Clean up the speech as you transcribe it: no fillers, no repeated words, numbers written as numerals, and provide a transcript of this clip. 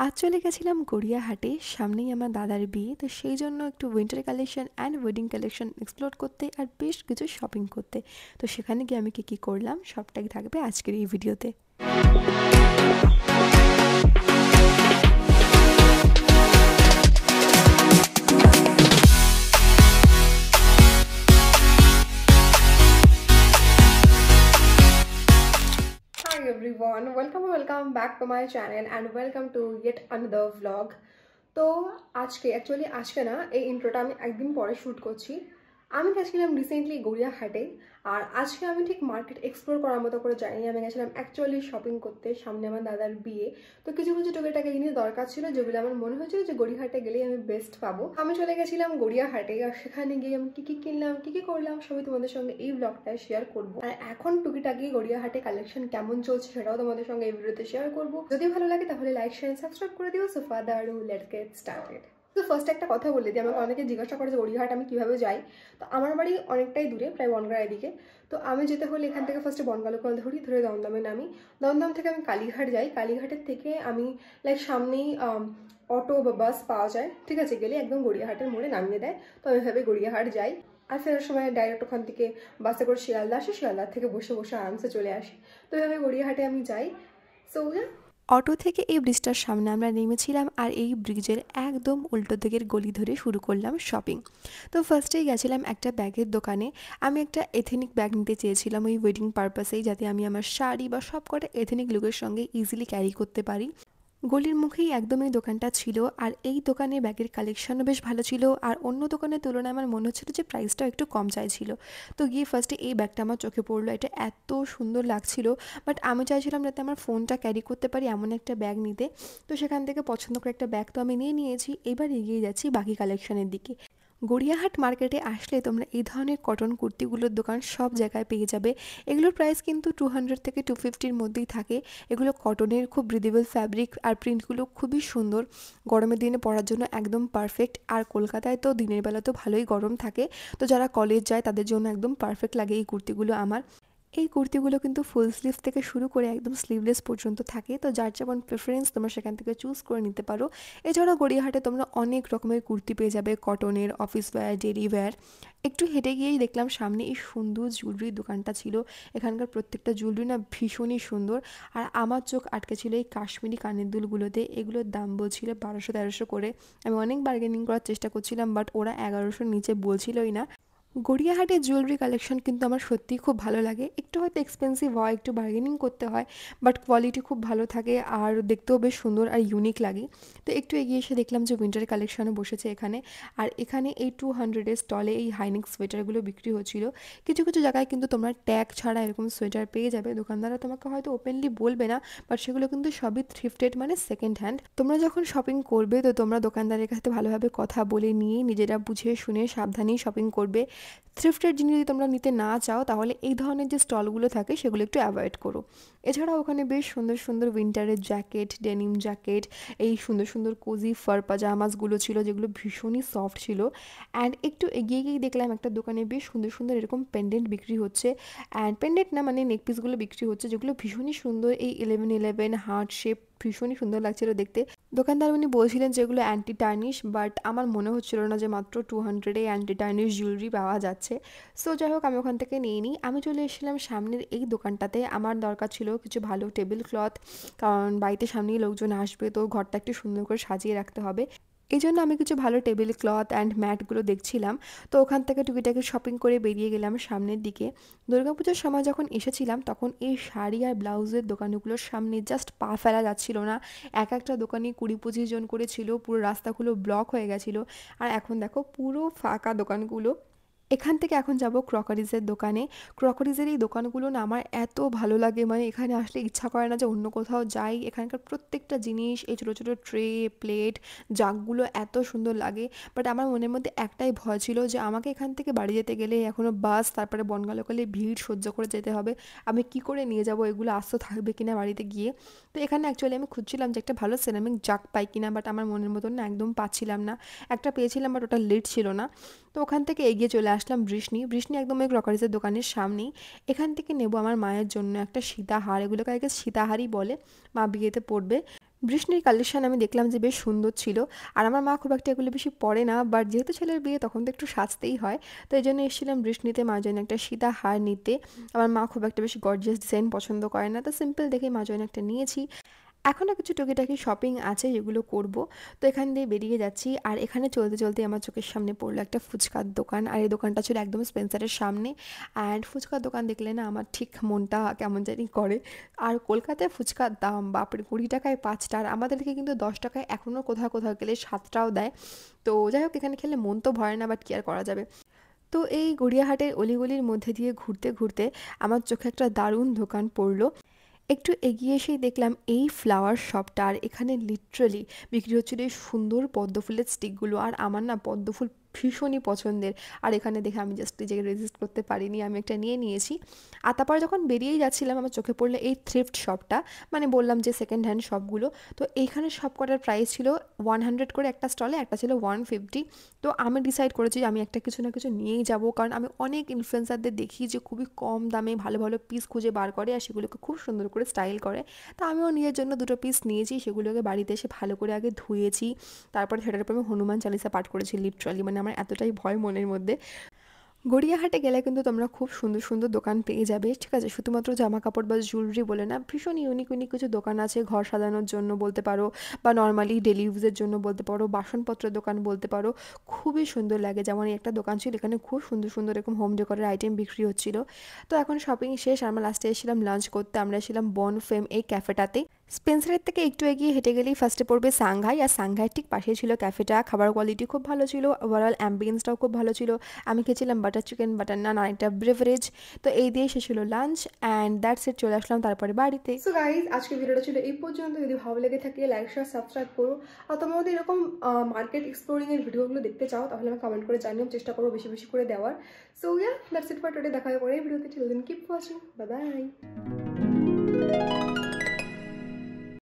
আজ চলে গেছিলাম গড়িয়াহাটে, সামনেই আমার দাদার বিয়ে, তো সেই জন্য একটু winter collection and wedding collection explore করতে আর বেশ কিছু শপিং করতে। তো সেখানে গিয়ে আমি কী করলাম সবটাই থাকবে আজকের এই ভিডিওতে। Hi everyone, welcome back to my channel and welcome to yet another vlog. তো আজকে না এই ইন্ট্রোটা আমি একদিন পরে শ্যুট করছি। আমি গেছিলাম রিসেন্টলি গড়িয়াহাটে, আর আজকে আমি ঠিক মার্কেট এক্সপ্লোর করার মতো করে যাইনি। আমি গেছিলাম অ্যাকচুয়ালি শপিং করতে, সামনে আমার দাদার বিয়ে। তো কিছু টুকিটাকি জিনিস দরকার ছিল যেগুলো আমার মনে হয়েছিল যে গড়িয়াহাটে গেলেই আমি বেস্ট পাবো। আমি চলে গেছিলাম গড়িয়াহাটে, আর সেখানে গিয়ে আমি কি কিনলাম, কি করলাম সবই তোমাদের সঙ্গে এই ব্লগটায় শেয়ার করবো। আর এখন টুকিটাকি গড়িয়াহাটে কালেকশন কেমন চলছে সেটাও তোমাদের সঙ্গে এই ভিডিওতে শেয়ার করবো। যদি ভালো লাগে তাহলে লাইক শেয়ার সাবস্ক্রাইব করে দিও। So father let's get started. তো ফার্স্ট একটা কথা বলে দিই, আমাকে অনেকে জিজ্ঞাসা করে যে গড়িয়াহাট আমি কীভাবে যাই। তো আমার বাড়ি অনেকটাই দূরে, প্রায় বনগাঁয়ের দিকে। তো আমি যেতে হলে এখান থেকে ফার্স্টে বনগাঁ লোকাল ধরে দমদমে নামি। দমদম থেকে আমি কালীঘাট যাই, কালীঘাটের থেকে আমি সামনেই অটো বা বাস পাওয়া যায়, ঠিক আছে, গেলে একদম গড়িয়াহাটের মোড়ে নামিয়ে দেয়। তো আমি এভাবে গড়িয়াহাট যাই, আর ফেরার সময় ডাইরেক্ট ওখান থেকে বাসে করে শিয়ালদা আসে, শিয়ালদার থেকে বসে আরামসে চলে আসি। তো এভাবে গড়িয়াহাটে আমি যাই। সো অটো থেকে এই ব্রিজটার সামনে আমরা নেমেছিলাম, আর এই ব্রিজের একদম উল্টো দিকের গলি ধরে শুরু করলাম শপিং। তো ফার্স্টেই গেছিলাম একটা ব্যাগের দোকানে। আমি একটা এথেনিক ব্যাগ নিতে চেয়েছিলাম ওই ওয়েডিং পারপাসেই, যাতে আমি আমার শাড়ি বা সব কটা এথেনিক লুকের সঙ্গে ইজিলি ক্যারি করতে পারি। গলির মুখেই একদম এই দোকানটা ছিল, আর এই দোকানে ব্যাগের কালেকশনও বেশ ভালো ছিল, আর অন্য দোকানের তুলনায় আমার মনে হচ্ছিল যে প্রাইসটাও একটু কম চাইছিল। তো গিয়ে ফার্স্টে এই ব্যাগটা আমার চোখে পড়লো, এটা এত সুন্দর লাগছিল। বাট আমি চাইছিলাম যাতে আমার ফোনটা ক্যারি করতে পারি এমন একটা ব্যাগ নিতে। তো সেখান থেকে পছন্দ করে একটা ব্যাগ তো আমি নিয়েছি। এবার এগিয়ে যাচ্ছি বাকি কালেকশনের দিকে। গড়িয়াহাট মার্কেটে আসলে তোমরা এই ধরনের কটন কুর্তিগুলোর দোকান সব জায়গায় পেয়ে যাবে। এগুলোর প্রাইস কিন্তু 200 থেকে 250-র মধ্যেই থাকে। এগুলো কটনের, খুব ব্রিদেবল ফ্যাব্রিক, আর প্রিন্টগুলো খুবই সুন্দর। গরমের দিনে পরার জন্য একদম পারফেক্ট। আর কলকাতায় তো দিনের বেলা তো ভালোই গরম থাকে, তো যারা কলেজ যায় তাদের জন্য একদম পারফেক্ট লাগে এই কুর্তিগুলো আমার। এই কুর্তিগুলো কিন্তু ফুল স্লিভ থেকে শুরু করে একদম স্লিভলেস পর্যন্ত থাকে, তো যার যেমন প্রেফারেন্স তোমরা সেখান থেকে চুজ করে নিতে পারো। এছাড়াও গড়িয়াহাটে তোমরা অনেক রকমের কুর্তি পেয়ে যাবে, কটনের, অফিস ওয়্যার, ডেলি ওয়্যার। একটু হেঁটে গিয়েই দেখলাম সামনে এই সুন্দর জুয়েলারির দোকানটা ছিল। এখানকার প্রত্যেকটা জুয়েলারি না ভীষণই সুন্দর, আর আমার চোখ আটকে ছিল এই কাশ্মীরি কানের দুলগুলোতে। এগুলোর দাম বলছিল 1200-1300 করে। আমি অনেক বার্গেনিং করার চেষ্টা করছিলাম, বাট ওরা 1100-র নিচে বলছিলই না। গড়িয়াহাটের জুয়েলারি কালেকশন কিন্তু আমার সত্যিই খুব ভালো লাগে। একটু হয়তো এক্সপেন্সিভ হয়, একটু বার্গেনিং করতে হয়, বাট কোয়ালিটি খুব ভালো থাকে, আর দেখতেও বেশ সুন্দর আর ইউনিক লাগে। তো একটু এগিয়ে এসে দেখলাম যে উইন্টার কালেকশনও বসেছে এখানে। আর এখানে এই 200-এর স্টলে এই হাইনেক সোয়েটারগুলো বিক্রি হচ্ছিল। কিছু জায়গায় কিন্তু তোমরা ট্যাগ ছাড়া এরকম সোয়েটার পেয়ে যাবে। দোকানদাররা তোমাকে হয়তো ওপেনলি বলবে না, বাট সেগুলো কিন্তু সবই থ্রিফটেড, মানে সেকেন্ড হ্যান্ড। তোমরা যখন শপিং করবে তো তোমরা দোকানদারের কাছে ভালোভাবে কথা বলে নিয়ে নিজেরা বুঝে শুনে সাবধানেই শপিং করবে। থ্রিফটের জিনিস যদি তোমরা নিতে না চাও তাহলে এই ধরনের যে স্টলগুলো থাকে সেগুলো একটু অ্যাভয়েড করো। এছাড়াও ওখানে বেশ সুন্দর উইন্টারের জ্যাকেট, ডেনিম জ্যাকেট, এই সুন্দর কোজি ফার পাজামাসগুলো ছিল, যেগুলো ভীষণই সফট ছিল। অ্যান্ড একটু এগিয়ে গিয়ে দেখলাম একটা দোকানে বেশ সুন্দর এরকম পেন্ডেন্ট বিক্রি হচ্ছে। অ্যান্ড পেন্ডেন্ট না, মানে নেকপিসগুলো বিক্রি হচ্ছে, যেগুলো ভীষণই সুন্দর। এই 1111 হার্ট শেপ ভীষণই সুন্দর লাগছিল দেখতে। দোকানদার উনি বলছিলেন যে এগুলো অ্যান্টি টার্নিশ, বাট আমার মনে হচ্ছিল না যে মাত্র 200-এ অ্যান্টি টার্নিশ জুয়েলারি পাওয়া যাচ্ছে। সো যাই হোক, আমি ওখান থেকে নিয়ে নিই। আমি চলে এসেছিলাম সামনের এই দোকানটাতে। আমার দরকার ছিল কিছু ভালো টেবিল ক্লথ, কারণ বাড়িতে সামনেই লোকজন আসবে, তো ঘরটা একটু সুন্দর করে সাজিয়ে রাখতে হবে। এই জন্য আমি কিছু ভালো টেবিল ক্লথ অ্যান্ড ম্যাটগুলো দেখছিলাম। তো ওখান থেকে টুকিটাকি শপিং করে বেরিয়ে গেলাম সামনের দিকে। দুর্গাপুজোর সময় যখন এসেছিলাম তখন এই শাড়ি আর ব্লাউজের দোকানগুলোর সামনে জাস্ট পা ফেলা যাচ্ছিল না। একটা দোকানে 20-25 জন করে ছিল, পুরো রাস্তাগুলো ব্লক হয়ে গেছিলো। আর এখন দেখো পুরো ফাঁকা দোকানগুলো। এখান থেকে এখন যাব ক্রকারিজের দোকানে। ক্রকারিজের এই দোকানগুলো না আমার এত ভালো লাগে, মানে এখানে আসলে ইচ্ছা করে না যে অন্য কোথাও যাই। এখানকার প্রত্যেকটা জিনিস, এই ছোটো ট্রে, প্লেট, জাগগুলো এত সুন্দর লাগে। বাট আমার মনের মধ্যে একটাই ভয় ছিল যে আমাকে এখান থেকে বাড়ি যেতে গেলে এখনও বাস, তারপরে বনগাঁ লোকালে ভিড় সহ্য করে যেতে হবে। আমি কি করে নিয়ে যাব এগুলো, আস্ত থাকবে কিনা বাড়িতে গিয়ে। তো এখানে অ্যাকচুয়ালি আমি খুঁজছিলাম যে একটা ভালো সিরামিক জাগ পাই কিনা, বাট আমার মনের মতন না একদম পাচ্ছিলাম না। একটা পেয়েছিলাম, বাট ওটা লিড ছিল না। তো ওখান থেকে এগিয়ে চলে আসলাম বৃষ্ণি একদম ওই ক্রকারিজের দোকানের সামনেই। এখান থেকে নেব আমার মায়ের জন্য একটা সীতাহার, এগুলোকে আগে সীতাহারই বলে, মা বিয়েতে পরবে। বৃষ্ণির কালেকশন আমি দেখলাম যে বেশ সুন্দর ছিল। আর আমার মা খুব একটা এগুলো বেশি পরে না, বাট যেহেতু ছেলের বিয়ে তখন তো একটু সাজতেই হয়। তো এই জন্য এসেছিলাম বৃষ্ণিতে মার জন্য একটা সীতা হার নিতে। আমার মা খুব একটা বেশি গর্জিয়াস ডিজাইন পছন্দ করে না, তো সিম্পল দেখেই মার জন্য একটা নিয়েছি। এখনও কিছু টুকিটাকি শপিং আছে যেগুলো করব। তো এখান দিয়ে বেরিয়ে যাচ্ছি, আর এখানে চলতে চলতে আমার চোখের সামনে পড়লো একটা ফুচকার দোকান, আর এই দোকানটা ছিল একদম স্পেন্সারের সামনে। অ্যান্ড ফুচকার দোকান দেখলে না আমার ঠিক মনটা কেমন জানি করে। আর কলকাতায় ফুচকার দাম বাপরে 20 টাকায় 5টা, আর আমাদেরকে কিন্তু 10 টাকায় এখনও কোথাও কোথাও গেলে 7টাও দেয়। তো যাই হোক, এখানে খেলে মন তো ভয় না, বাট কি আর করা যাবে। তো এই গড়িয়াহাটের অলিগলির মধ্যে দিয়ে ঘুরতে ঘুরতে আমার চোখে একটা দারুণ দোকান পড়লো। একটু এগিয়ে এসেই দেখলাম এই ফ্লাওয়ার শপটা, আর এখানে লিটারালি বিক্রি হচ্ছিল এই সুন্দর পদ্ম ফুলের স্টিকগুলো। আর আমার না পদ্ম ফুল ভীষণই পছন্দের, আর এখানে দেখে আমি জাস্ট নিজেকে রেজিস্ট করতে পারিনি, আমি একটা নিয়ে নিয়েছি। আর তারপর যখন বেরিয়েই যাচ্ছিলাম আমার চোখে পড়লো এই থ্রিফ্ট শপটা, মানে বললাম যে সেকেন্ড হ্যান্ড শপগুলো। তো এইখানে সব কটার প্রাইস ছিল 100 করে একটা স্টলে, একটা ছিল 150। তো আমি ডিসাইড করেছি যে আমি একটা কিছু না কিছু নিয়েই যাব, কারণ আমি অনেক ইনফ্লুয়েন্সারদের দেখি যে খুবই কম দামে ভালো ভালো পিস খুঁজে বার করে আর সেগুলোকে খুব সুন্দর করে স্টাইল করে। তো আমিও নিজের জন্য 2টো পিস নিয়েছি, সেগুলোকে বাড়িতে এসে ভালো করে আগে ধুয়েছি। তারপরে সেটার উপর আমি হনুমান চালিসা পাঠ করেছি লিটারালি, মানে আমার এতটাই ভয় মনের মধ্যে। গড়িয়াহাটে গেলে কিন্তু তোমরা খুব সুন্দর সুন্দর দোকান পেয়ে যাবে, ঠিক আছে? শুধুমাত্র জামা কাপড় বা জুয়েলারি বলে না, ভীষণ ইউনিক ইউনিক কিছু দোকান আছে ঘর সাজানোর জন্য বলতে পারো, বা নর্মালি ডেলি ইউজের জন্য বলতে পারো, বাসনপত্রের দোকান বলতে পারো। খুবই সুন্দর লাগে। যেমন এই একটা দোকান ছিল, এখানে খুব সুন্দর সুন্দর এরকম হোম ডেকোরের আইটেম বিক্রি হচ্ছিল। তো এখন শপিং শেষ, আমরা লাস্টে এসেছিলাম লাঞ্চ করতে। আমরা এসেছিলাম বন ফেম এই ক্যাফেটাতে। স্পেন্সারের থেকে একটু এগিয়ে হেঁটে গেলেই ফার্স্টে পড়বে সাংঘাই, আর সাংঘাইয়ের ঠিক পাশেই ছিল ক্যাফেটা। খাবার কোয়ালিটি খুব ভালো ছিল, ওভারঅল অ্যাম্বিয়েন্সটাও খুব ভালো ছিল। আমি খেয়েছিলাম বাটার চিকেন, বাটার নান আর একটা ব্রেভারেজ। তো এই দিয়ে শেষ হলো লাঞ্চ, অ্যান্ড দ্যাটস ইট, চলে আসলাম তারপরে বাড়িতে। সো গাইজ, আজকে ভিডিওটা ছিল এই পর্যন্ত। যদি ভালো লেগে থাকে লাইক শেয়ার সাবস্ক্রাইব করো। আর তোমরা যদি এরকম মার্কেট এক্সপ্লোরিং এর ভিডিওগুলো দেখতে চাও তাহলে আমি কমেন্ট করে জানিও, চেষ্টা করবো বেশি বেশি করে দেওয়ার। So yeah, that's it for today. দেখা হবে পরের ভিডিওতে। Till then keep watching, bye by.